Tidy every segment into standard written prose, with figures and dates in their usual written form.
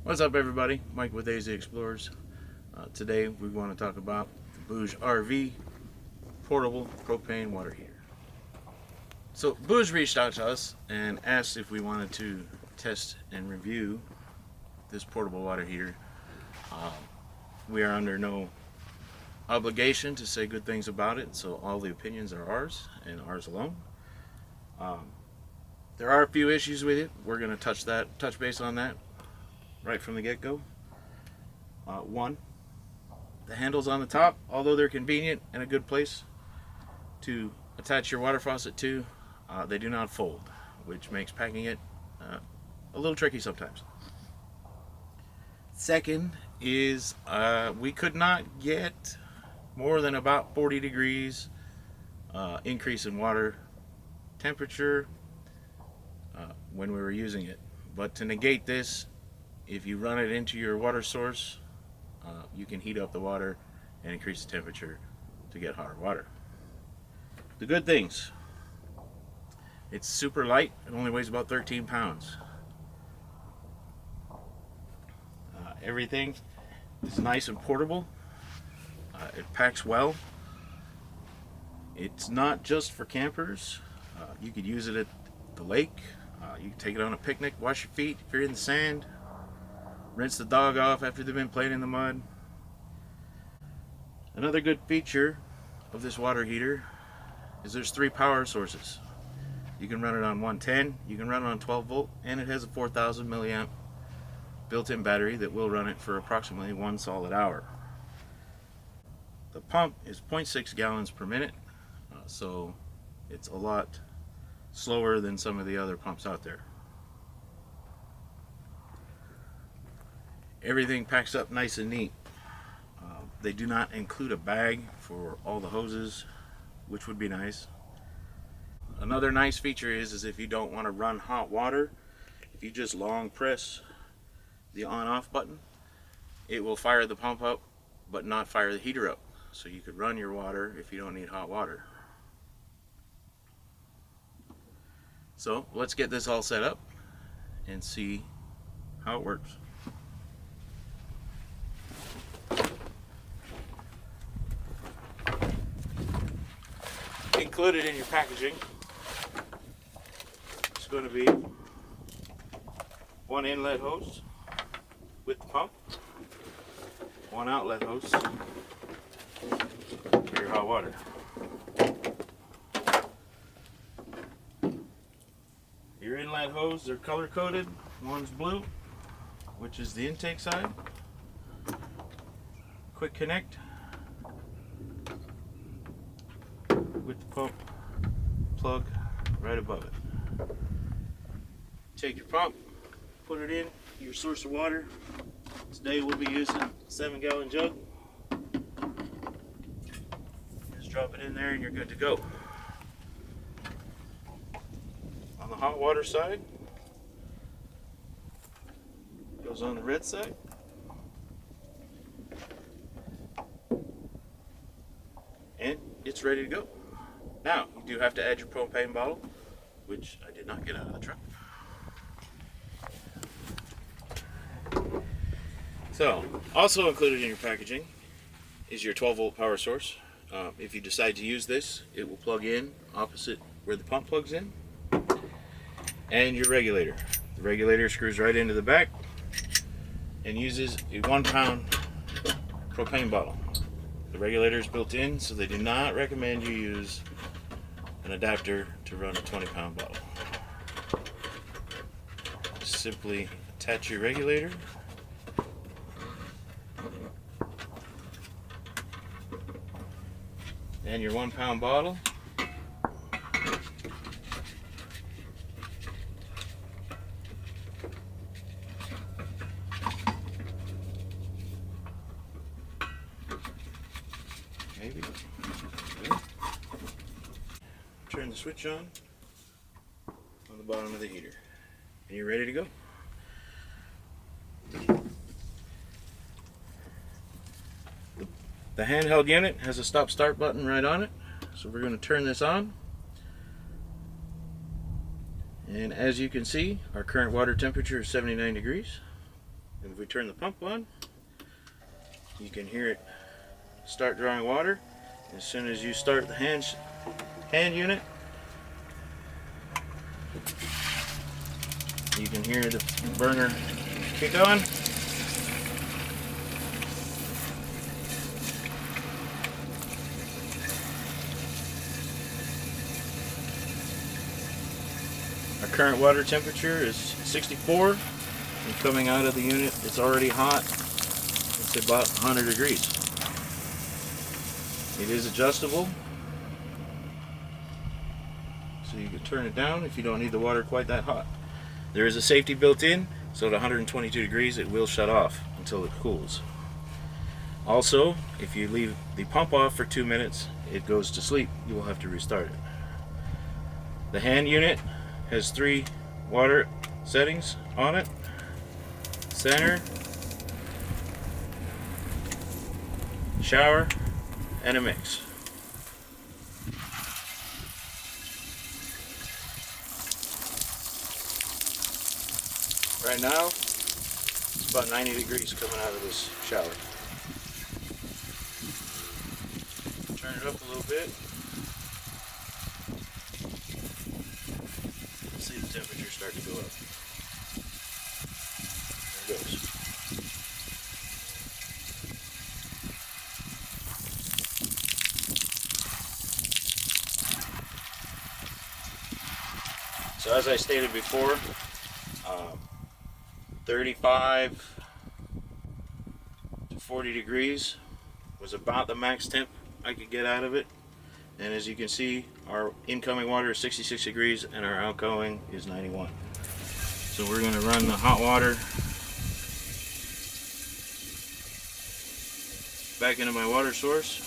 What's up, everybody? Mike with AZ Explorers. Today we want to talk about the BougeRV portable propane water heater. So Bouge reached out to us and asked if we wanted to test and review this portable water heater. We are under no obligation to say good things about it, so all the opinions are ours and ours alone. There are a few issues with it. We're going to touch base on that right from the get-go. One, the handles on the top, although they're convenient and a good place to attach your water faucet to, they do not fold, which makes packing it a little tricky sometimes. Second is we could not get more than about 40 degrees increase in water temperature when we were using it. But to negate this, if you run it into your water source, you can heat up the water and increase the temperature to get hotter water. The good things: it's super light. It only weighs about 13 pounds. Everything is nice and portable. It packs well. It's not just for campers. You could use it at the lake. You can take it on a picnic, wash your feet if you're in the sand, rinse the dog off after they've been playing in the mud. Another good feature of this water heater is there's 3 power sources. You can run it on 110, you can run it on 12 volt, and it has a 4,000 milliamp built-in battery that will run it for approximately 1 solid hour. The pump is 0.6 gallons per minute, so it's a lot slower than some of the other pumps out there. Everything packs up nice and neat. They do not include a bag for all the hoses, which would be nice. Another nice feature is if you don't want to run hot water, if you just long press the on-off button, it will fire the pump up but not fire the heater up. So you could run your water if you don't need hot water. So let's get this all set up and see how it works. Included in your packaging is going to be one inlet hose with the pump, one outlet hose for your hot water. Your inlet hose are color coded. One's blue, which is the intake side. Quick connect with the pump plug right above it. Take your pump, put it in your source of water. Today we'll be using a 7-gallon jug. Just drop it in there and you're good to go. On the hot water side, goes on the red side. And it's ready to go. Now, you do have to add your propane bottle, which I did not get out of the truck. So, also included in your packaging is your 12-volt power source. If you decide to use this, it will plug in opposite where the pump plugs in. And your regulator. The regulator screws right into the back and uses a 1-pound propane bottle. The regulator is built in, so they do not recommend you use an adapter to run a 20-pound bottle. Simply attach your regulator and your 1-pound bottle. Maybe. Turn the switch on the bottom of the heater, and you're ready to go. The handheld unit has a stop-start button right on it, so we're going to turn this on. And as you can see, our current water temperature is 79 degrees. And if we turn the pump on, you can hear it start drawing water. As soon as you start the hand unit, you can hear the burner kick on. Our current water temperature is 64, and coming out of the unit, it's already hot. It's about 100 degrees. It is adjustable, so you can turn it down if you don't need the water quite that hot. There is a safety built in, so at 122 degrees it will shut off until it cools. Also, if you leave the pump off for 2 minutes, it goes to sleep. You will have to restart it. The hand unit has 3 water settings on it: center, shower, and a mix. Right now, it's about 90 degrees coming out of this shower. Turn it up a little bit. See the temperature start to go up. There it goes. So as I stated before, 35 to 40 degrees was about the max temp I could get out of it. And as you can see, our incoming water is 66 degrees and our outgoing is 91. So we're going to run the hot water back into my water source.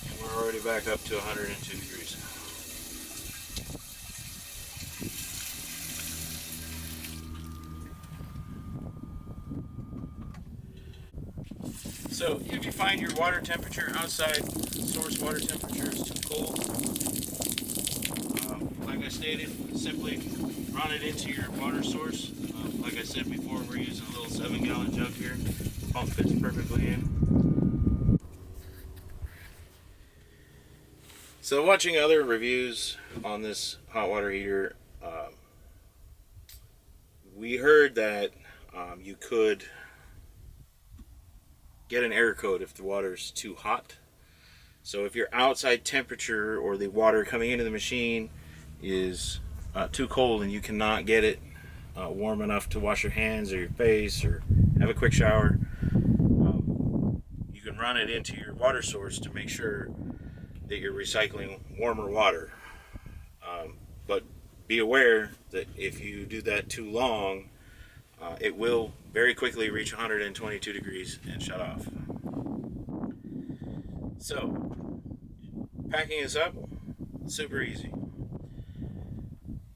And we're already back up to 102 degrees. So if you find your water temperature outside source water temperature is too cold, like I stated, simply run it into your water source. Like I said before, we're using a little 7-gallon jug here. The pump fits perfectly in. So watching other reviews on this hot water heater, we heard that you could get an error code if the water's too hot. So if your outside temperature or the water coming into the machine is too cold and you cannot get it warm enough to wash your hands or your face or have a quick shower, you can run it into your water source to make sure that you're recycling warmer water. But be aware that if you do that too long, it will very quickly reach 122 degrees and shut off. So, packing this up, super easy.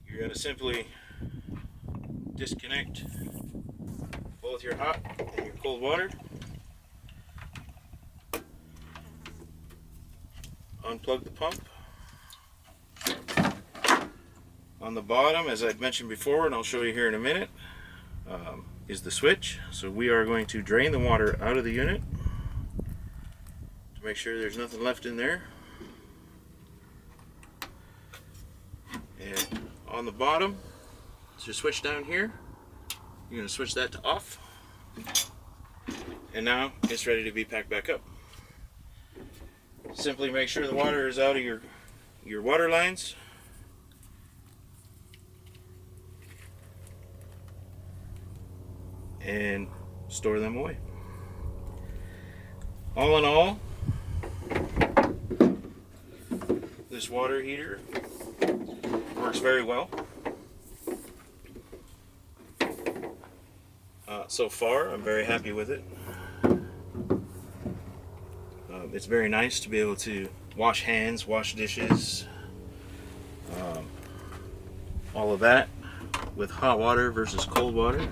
You're going to simply disconnect both your hot and your cold water. Unplug the pump. On the bottom, as I'd mentioned before, and I'll show you here in a minute, is the switch. So we are going to drain the water out of the unit to make sure there's nothing left in there. And on the bottom is your switch down here. You're going to switch that to off. And now it's ready to be packed back up. Simply make sure the water is out of your water lines. And store them away. All in all, this water heater works very well. So far, I'm very happy with it. It's very nice to be able to wash hands, wash dishes, all of that with hot water versus cold water.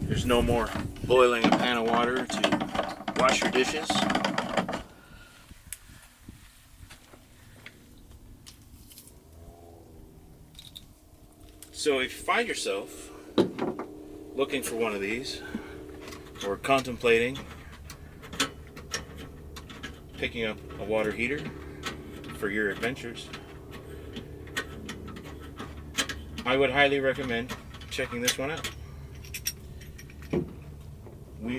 There's no more boiling a pan of water to wash your dishes. So if you find yourself looking for one of these, or contemplating picking up a water heater for your adventures, I would highly recommend checking this one out. We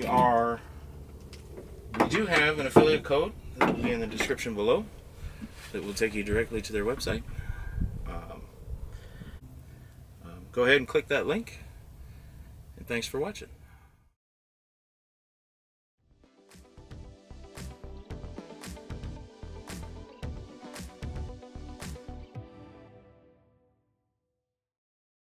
do have an affiliate code that will be in the description below that will take you directly to their website. Go ahead and click that link, and thanks for watching.